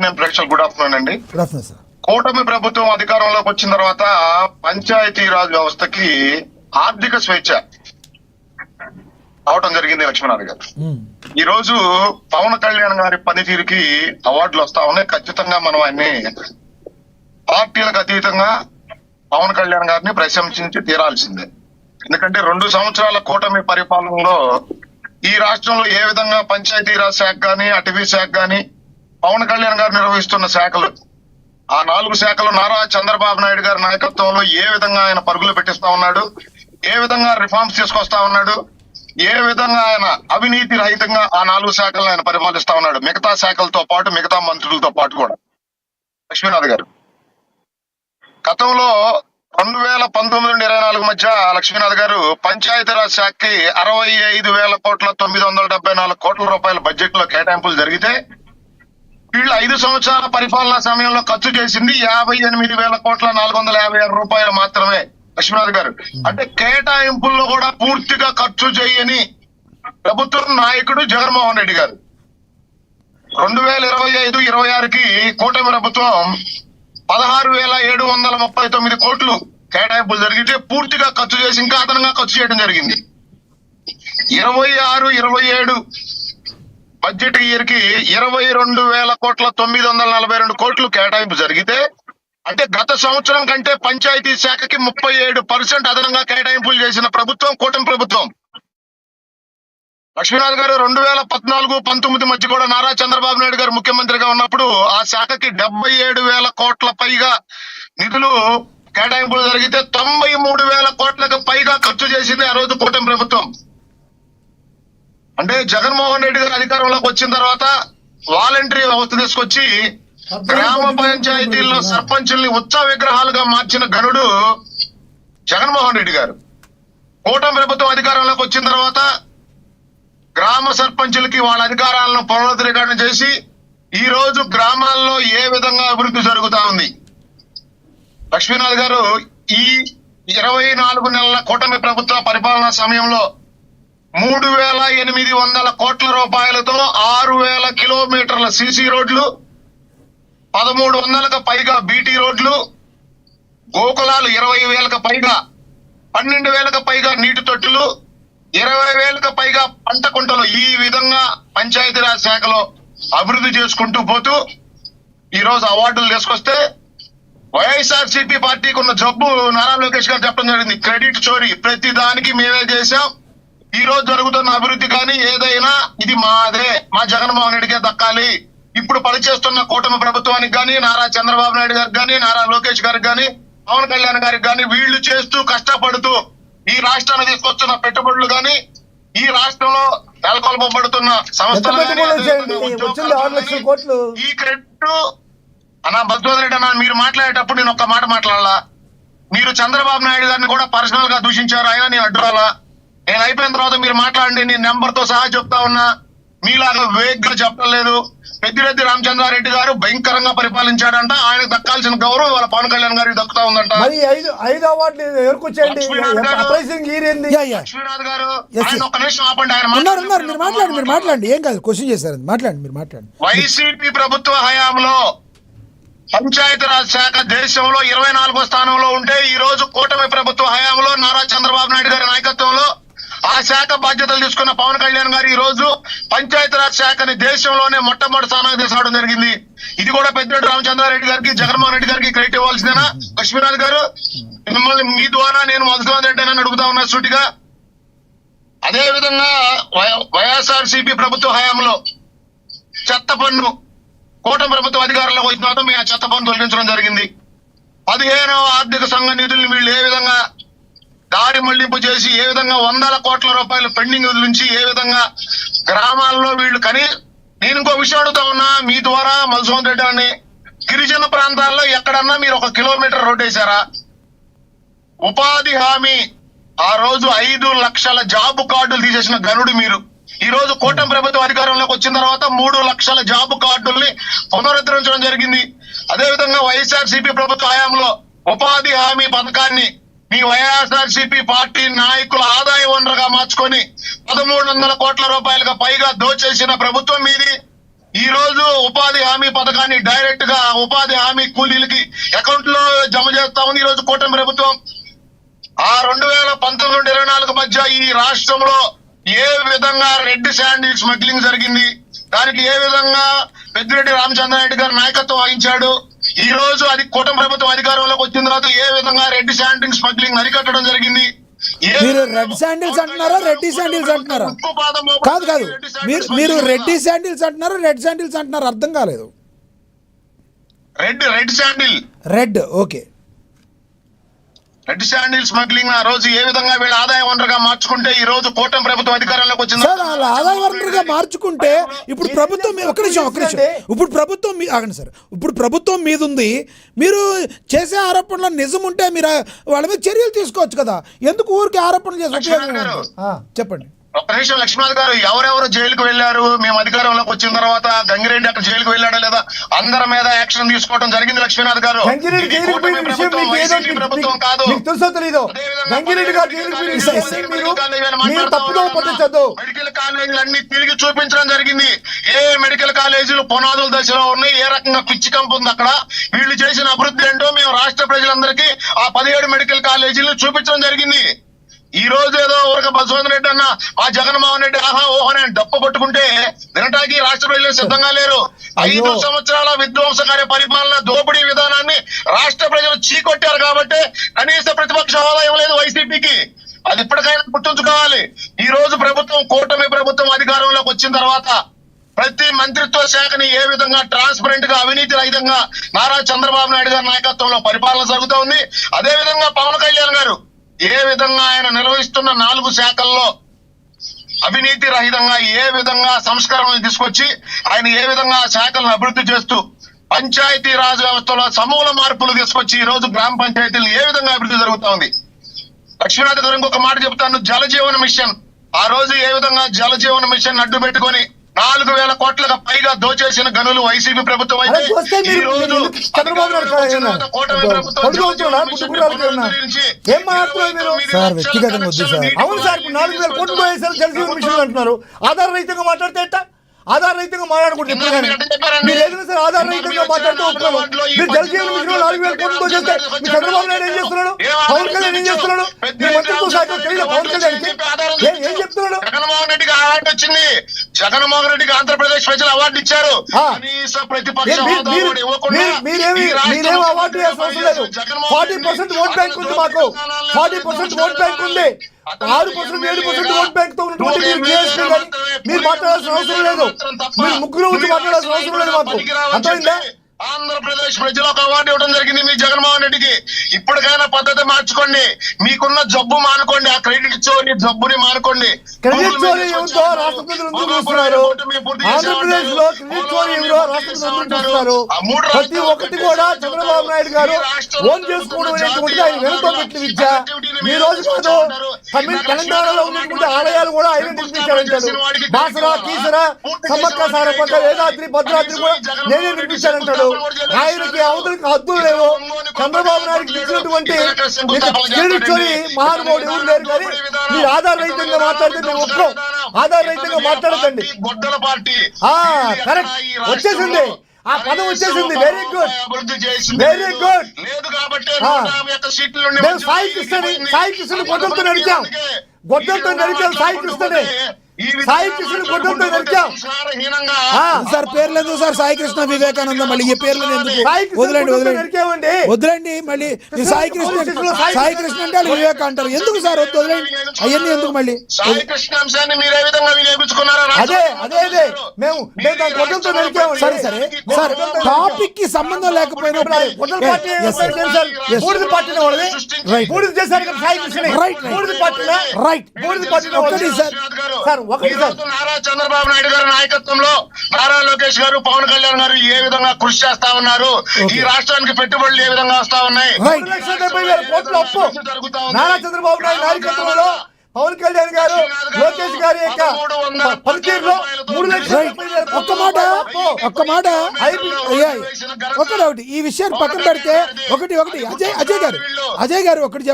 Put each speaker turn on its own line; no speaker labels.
నేను ప్రేక్షకులు good afternoon అండి.
Good afternoon sir.
కూటమి ప్రభుత్వం అధికారంలోకి వచ్చిన తర్వాత పంచాయతీరాజ్ వ్యవస్థకి ఆర్థిక స్వేచ్ఛ అవటం జరిగింది లక్ష్మీనారాయణ గారు. ఈ రోజు పవన్ కళ్యాణ్ గారి పనితీరుకి అవార్డులు వస్తా ఉన్నాయి. ఖచ్చితంగా మనం ఆయన్ని పార్టీలకు అతీతంగా పవన్ కళ్యాణ్ గారిని ప్రశంసించి తీరాల్సిందే. ఎందుకంటే 2 సంవత్సరాల కూటమి పరిపాలనలో ఈ రాష్ట్రంలో ఏ విధంగా పంచాయతీరాజ్ శాఖ గాని, అటవీ శాఖ గాని, పవన్ కళ్యాణ్ గారు నిర్వహిస్తున్న శాఖలు, ఆ 4 శాఖలు నారా చంద్రబాబు నాయుడు గారి నాయకత్వంలో ఏ విధంగా ఆయన పరుగులు పెట్టిస్తా ఉన్నాడు, ఏ విధంగా రిఫార్మ్స్ తీసుకొస్తా ఉన్నాడు, ఏ విధంగా ఆయన అవినీతి రహితంగా ఆ 4 శాఖలను ఆయన పరిపాలిస్తా ఉన్నాడు, మిగతా శాఖలతో పాటు మిగతా మంత్రులతో పాటు కూడా. లక్ష్మీనాథ్ గారు గతంలో 2019 నుండి 24 మధ్య లక్ష్మీనాథ్ గారు పంచాయతీరాజ్ శాఖకి 65,974 కోట్ల రూపాయల బడ్జెట్ లో కేటాయింపులు జరిగితే వీళ్ళు 5 సంవత్సరాల పరిపాలనా సమయంలో ఖర్చు చేసింది 58,456 రూపాయలు మాత్రమే. లక్ష్మీనాథ్ గారు అంటే కేటాయింపుల్లో కూడా పూర్తిగా ఖర్చు చేయని ప్రభుత్వం నాయకుడు జగన్మోహన్ రెడ్డి గారు. 2025-26కి కూటమి ప్రభుత్వం 16,739 కోట్లు కేటాయింపులు జరిగితే పూర్తిగా ఖర్చు చేసి ఇంకా అదనంగా ఖర్చు చేయడం జరిగింది. 26-27 బడ్జెట్ ఇయర్ కి 22,942 కోట్లు కేటాయింపు జరిగితే అంటే గత సంవత్సరం కంటే పంచాయతీ శాఖకి 37% అదనంగా కేటాయింపులు చేసిన ప్రభుత్వం కూటమి ప్రభుత్వం. లక్ష్మీనాథ్ గారు 2014-19 మధ్య కూడా నారా చంద్రబాబు నాయుడు గారు ముఖ్యమంత్రిగా ఉన్నప్పుడు ఆ శాఖకి 77,000 కోట్ల పైగా నిధులు కేటాయింపులు జరిగితే 93,000 కోట్లకు పైగా ఖర్చు చేసింది ఆ రోజు కూటమి ప్రభుత్వం. అంటే జగన్మోహన్ రెడ్డి గారు అధికారంలోకి వచ్చిన తర్వాత వాలంటరీ వ్యవస్థ తీసుకొచ్చి గ్రామ పంచాయతీల్లో సర్పంచుల్ని ఉత్సవ విగ్రహాలుగా మార్చిన ఘనుడు జగన్మోహన్ రెడ్డి గారు. కూటమి ప్రభుత్వం అధికారంలోకి వచ్చిన తర్వాత గ్రామ సర్పంచులకి వాళ్ళ అధికారాలను పునరుద్ధరణ చేసి ఈ రోజు గ్రామాల్లో ఏ విధంగా అభివృద్ధి జరుగుతా ఉంది. లక్ష్మీనాథ్ గారు ఈ 24 నెలల కూటమి ప్రభుత్వ పరిపాలనా సమయంలో 3,800 కోట్ల రూపాయలతో 6,000 కిలోమీటర్ల సీసీ రోడ్లు, 1,300కు పైగా బీటీ రోడ్లు, గోకులాలు 20,000కు పైగా, 12,000కు పైగా నీటి తొట్టులు, 20,000కు పైగా పంట కుంటలు, ఈ విధంగా పంచాయతీరాజ్ శాఖలో అభివృద్ధి చేసుకుంటూ పోతూ ఈ రోజు అవార్డులు తీసుకొస్తే వైఎస్ఆర్సీపీ పార్టీకి ఉన్న జబ్బు నారా లోకేష్ గారు చెప్పడం జరిగింది. క్రెడిట్ చోరీ, ప్రతి దానికి మేమే చేశాం, ఈ రోజు జరుగుతున్న అభివృద్ధి కానీ ఏదైనా ఇది మాదే, మా జగన్మోహన్ రెడ్డికే దక్కాలి. ఇప్పుడు పనిచేస్తున్న కూటమి ప్రభుత్వానికి కానీ, నారా చంద్రబాబు నాయుడు గారికి కానీ, నారా లోకేష్ గారికి కానీ, పవన్ కళ్యాణ్ గారికి కానీ, వీళ్లు చేస్తూ కష్టపడుతూ ఈ రాష్ట్రాన్ని తీసుకొస్తున్న పెట్టుబడులు కానీ, ఈ రాష్ట్రంలో నెలకొల్పబడుతున్న సంస్థలు ఈ క్రెడిట్ అన్నా మధుసూదన్ రెడ్డి అన్న, మీరు మాట్లాడేటప్పుడు నేను ఒక్క మాట మాట్లాడాలా? మీరు చంద్రబాబు నాయుడు గారిని కూడా పర్సనల్ గా దూషించారు, ఆయన నేను అడ్డురాలా? నేను అయిపోయిన తర్వాత మీరు మాట్లాడండి, నేను నెంబర్ తో సహా చెప్తా ఉన్నా. మీలాగా వేగ్ గా చెప్పలేదు. పెద్దిరెడ్డి రామచంద్రారెడ్డి గారు భయంకరంగా పరిపాలించాడంట, ఆయనకు దక్కాల్సిన గౌరవం వాళ్ళ పవన్ కళ్యాణ్ గారికి దక్కుతా ఉందంట. లక్ష్మీనాథ్ గారు ఆయన ఒక్క నిమిషం ఆపండి, ఆయన
మాట్లాడండి, ఏం కాదు, క్వశ్చన్ చేశారు, మాట్లాడండి, మీరు మాట్లాడండి.
వైసీపీ ప్రభుత్వ హయాంలో పంచాయతీరాజ్ శాఖ దేశంలో 24వ స్థానంలో ఉంటే ఈ రోజు కూటమి ప్రభుత్వ హయాంలో నారా చంద్రబాబు నాయుడు గారి నాయకత్వంలో ఆ శాఖ బాధ్యతలు తీసుకున్న పవన్ కళ్యాణ్ గారు ఈ రోజు పంచాయతీరాజ్ శాఖని దేశంలోనే మొట్టమొదటి స్థానానికి తీసుకురావడం జరిగింది. ఇది కూడా పెద్దిరెడ్డి రామచంద్రారెడ్డి గారికి, జగన్మోహన్ రెడ్డి గారికి క్రెడిట్ ఇవ్వాల్సిందేనా? లక్ష్మీనాథ్ గారు మిమ్మల్ని మీ ద్వారా నేను మధుసూదన్ రెడ్డి అని అడుగుతా ఉన్నా సూటిగా. అదే విధంగా వైఎస్ఆర్సీపీ ప్రభుత్వ హయాంలో చెత్త పన్ను కూటమి ప్రభుత్వ అధికారంలోకి వచ్చిన తర్వాత మేము ఆ చెత్త పన్ను తొలగించడం జరిగింది. 15వ ఆర్థిక సంఘ నిధులను వీళ్ళు ఏ విధంగా దారి మళ్లింపు చేసి ఏ విధంగా 100 కోట్ల రూపాయలు పెండింగ్ నుంచి ఏ విధంగా గ్రామాల్లో వీళ్ళు నేను ఇంకో విషయం అడుగుతా ఉన్నా మీ ద్వారా మధుసూదన్ రెడ్డి అని, గిరిజన ప్రాంతాల్లో ఎక్కడన్నా మీరు 1 కిలోమీటర్ రోడ్డు వేశారా? ఉపాధి హామీ ఆ రోజు 5 లక్షల జాబ్ కార్డులు తీసేసిన ఘనుడు మీరు. ఈ రోజు కూటమి ప్రభుత్వం అధికారంలోకి వచ్చిన తర్వాత 3 లక్షల జాబ్ కార్డుల్ని పునరుద్ధరించడం జరిగింది. అదే విధంగా వైఎస్ఆర్సీపీ ప్రభుత్వ హయాంలో ఉపాధి హామీ పథకాన్ని మీ వైఎస్ఆర్సీపీ పార్టీ నాయకుల ఆదాయ వనరుగా మార్చుకొని 1,300 కోట్ల రూపాయలకు పైగా దోచేసిన ప్రభుత్వం మీది. ఈ రోజు ఉపాధి హామీ పథకాన్ని డైరెక్ట్ గా ఉపాధి హామీ కూలీలకి అకౌంట్ లో జమ చేస్తా ఉంది ఈ రోజు కూటమి ప్రభుత్వం. ఆ 2019 నుండి 24 మధ్య ఈ రాష్ట్రంలో ఏ విధంగా రెడ్ శాండిల్ స్మగ్లింగ్ జరిగింది, దానికి ఏ విధంగా పెద్దిరెడ్డి రామచంద్రారెడ్డి గారు నాయకత్వం వహించాడు, ఈ రోజు అది కూటమి ప్రభుత్వం అధికారంలోకి వచ్చిన తర్వాత ఏ విధంగా రెడ్ శాండిల్ స్మగ్లింగ్ అరికట్టడం జరిగింది.
మీరు రెడ్ శాండిల్స్ అంటున్నారా రెడ్డి శాండిల్స్ అంటున్నారా? కాదు కాదు, మీరు రెడ్డి శాండిల్స్ అంటున్నారా రెడ్ శాండిల్స్ అంటున్నారా? అర్థం కాలేదు.
Red sandal,
red, okay.
Red sandal smuggling ఆ రోజు ఏ విధంగా వీళ్ళ ఆదాయ వనరుగా మార్చుకుంటే ఈ రోజు కూటమి ప్రభుత్వం అధికారంలోకి వచ్చింది.
సార్ వాళ్ళ ఆదాయ వనరుగా మార్చుకుంటే ఇప్పుడు ప్రభుత్వం ఒక్క నిమిషం ఇప్పుడు ప్రభుత్వం ఆగండి సార్, ఇప్పుడు ప్రభుత్వం మీద ఉంది, మీరు చేసే ఆరోపణలు నిజం ఉంటే మీరు వాళ్ళ మీద చర్యలు తీసుకోవచ్చు కదా, ఎందుకు ఊరికి ఆరోపణలు చేసి చెప్పండి.
ఒక్క నిమిషం లక్ష్మణ్ గారు, ఎవరెవరు జైలుకు వెళ్లారు మేము అధికారంలోకి వచ్చిన తర్వాత? గంగిరెడ్డి అక్కడ జైలుకు వెళ్ళాడా లేదా? అందరి మీద యాక్షన్ తీసుకోవడం జరిగింది లక్ష్మీనాథ్ గారు. ప్రభుత్వం కాదు, మెడికల్ కాలేజీలు అన్ని తిరిగి చూపించడం జరిగింది. ఏ మెడికల్ కాలేజీలు పునాదుల దశలో ఉన్నాయి, ఏ రకంగా పిచ్చి కంపు ఉంది అక్కడ, వీళ్ళు చేసిన అభివృద్ధి ఏంటో మేము రాష్ట్ర ప్రజలందరికీ ఆ 17 మెడికల్ కాలేజీలు చూపించడం జరిగింది. ఈ రోజు ఏదో ఊరక బసవన్ రెడ్డి అన్న ఆ జగన్మోహన్ రెడ్డి ఆహా ఓహోనే డప్పు కొట్టుకుంటే వినటానికి రాష్ట్ర ప్రజలు సిద్ధంగా లేరు. 5 సంవత్సరాల విధ్వంసకార్య పరిపాలన దోపిడీ విధానాన్ని రాష్ట్ర ప్రజలు చీకొట్టారు కాబట్టి కనీస ప్రతిపక్ష హోదా ఇవ్వలేదు వైసీపీకి. అది ఇప్పటికైనా గుర్తుంచుకోవాలి. ఈ రోజు ప్రభుత్వం కూటమి ప్రభుత్వం అధికారంలోకి వచ్చిన తర్వాత ప్రతి మంత్రిత్వ శాఖని ఏ విధంగా ట్రాన్స్పరెంట్ గా అవినీతి రహితంగా నారా చంద్రబాబు నాయుడు గారి నాయకత్వంలో పరిపాలన జరుగుతూ ఉంది. అదే విధంగా పవన్ కళ్యాణ్ గారు ఏ విధంగా ఆయన నిర్వహిస్తున్న 4 శాఖల్లో అవినీతి రహితంగా ఏ విధంగా సంస్కరణలు తీసుకొచ్చి ఆయన ఏ విధంగా శాఖలను అభివృద్ధి చేస్తూ పంచాయతీ రాజ్ వ్యవస్థలో సమూల మార్పులు తీసుకొచ్చి ఈ రోజు గ్రామ పంచాయతీలు ఏ విధంగా అభివృద్ధి జరుగుతా ఉంది. లక్ష్మీనాథ్ గారు ఇంకొక మాట చెప్తాను, జల జీవన మిషన్ ఆ రోజు ఏ విధంగా జల జీవన మిషన్ అడ్డు పెట్టుకొని 4,000 కోట్లకు పైగా దోచేసిన గనులు వైసీపీ ప్రభుత్వం అయితే ఈ రోజు
సార్ వ్యక్తిగతంగా వద్దు సార్.
అవును సార్, 4,000 కోట్లు పోయేసారు జల జీవన్ మిషన్ అంటున్నారు. ఆధార రహితంగా మాట్లాడితే ఎట్టా? ఆధార రహితంగా మాట్లాడకూడదు ఎప్పుడు కానీ. మీరు ఏదైనా సరే ఆధార రహితంగా మాట్లాడితే ఒప్పుకోవాలి. మీరు జల జీవన మిషన్ 4,000 కోట్లు చేస్తే మీ చంద్రబాబు నాయుడు ఏం చేస్తున్నాడు? పవన్ కళ్యాణ్ ఏం చేస్తున్నాడు? మీ మంత్రిత్వ శాఖ తెలియదు పవన్ కళ్యాణ్కి ఏం చెప్తున్నాడు?
జగన్మోహన్ రెడ్డికి అవార్డు వచ్చింది, జగన్మోహన్ రెడ్డికి ఆంధ్రప్రదేశ్ ప్రజలు అవార్డు ఇచ్చారు. కనీస ప్రతిపక్ష
మీరేమి అవార్డు అవసరం లేదు. 40% ఓట్ బ్యాంక్ ఉంది మాకు, 40% ఓట్ బ్యాంక్ ఉంది. 6%, 7% ఓట్ బ్యాంక్ తో ఉన్నటువంటి మీరు మాట్లాడాల్సిన అవసరం లేదు. మీరు ముగ్గురు వచ్చి మాట్లాడాల్సిన అవసరం లేదు మాకు. అర్థమైందా?
ఆంధ్రప్రదేశ్ ప్రజలు ఒక అవార్డు ఇవ్వడం జరిగింది మీ జగన్మోహన్ రెడ్డికి. ఇప్పటికైనా పద్ధతి మార్చుకోండి, మీకున్న జబ్బు మానుకోండి, ఆ క్రెడిట్ చోరీ జబ్బుని మానుకోండి.
క్రెడిట్ చోరీ ఏమిటో రాష్ట్ర ప్రజలు ఎందుకు చూస్తున్నారు? ఆంధ్రప్రదేశ్ లో క్రెడిట్ చోరీ ఏమిటో రాష్ట్ర ప్రజలు చూస్తున్నారు. ప్రతి ఒక్కటి కూడా చంద్రబాబు నాయుడు గారు ఓన్ చేసుకోవడం అనేటువంటిది ఆయన వెనుక పెట్టిన విద్య. ఈ రోజు కాదు, తెలంగాణలో ఉన్నటువంటి ఆలయాలు కూడా ఆయన నిర్మించారంటాడు. బాసరా, కీసరా, సమ్మక్క సారపక్క, వేదాద్రి, భద్రాద్రి కూడా నేనే నిర్మించానంటాడు. ఆయనకి అవతలకి హద్దులు లేవు. చంద్రబాబు నాయుడుకి ఇచ్చినటువంటి క్రెడిట్ చోరీ మహానుభావుడు ఎవరు లేరు. కానీ మీరు ఆధార రహితంగా మాట్లాడితే మేము ఒప్పుకోం. ఆధార రహితంగా మాట్లాడకండి. కరెక్ట్, వచ్చేసింది ఆ పదం వచ్చేసింది. Very good, very good. మేము సాయి కృష్ణని గొడ్డలతో నడిచాం, సాయి కృష్ణని గొడ్డలతో నడిచాం.
సార్ పేర్లు ఎందుకు సార్? సాయి కృష్ణ, వివేకానంద, మళ్ళీ ఈ పేర్లు ఎందుకు? వదిలేండి మళ్ళీ సాయి కృష్ణ అంటే వాళ్ళు వివేక అంటారు. ఎందుకు సార్? వదిలేండి అవన్నీ ఎందుకు మళ్ళీ?
అదే మేము గొడ్డలతో నడిచాం.
సరే సార్, టాపిక్ కి సంబంధం లేకపోయినప్పుడు
నారా చంద్రబాబు నాయుడు గారి నాయకత్వంలో నారా లోకేష్ గారు, పవన్ కళ్యాణ్ గారు ఏ విధంగా కృషి చేస్తా ఉన్నారు, ఈ రాష్ట్రానికి పెట్టుబడులు ఏ విధంగా వస్తా ఉన్నాయి.
1,70,000 కోట్ల అప్పు నారా చంద్రబాబు నాయుడు నాయకత్వంలో పవన్ కళ్యాణ్ గారు, లోకేష్ గారి యొక్క పనితీరులో 3,70,000.
ఒక్క మాట ఒకటి ఈ విషయాన్ని పక్కన పెడితే ఒకటి అజయ్ గారు ఒకటి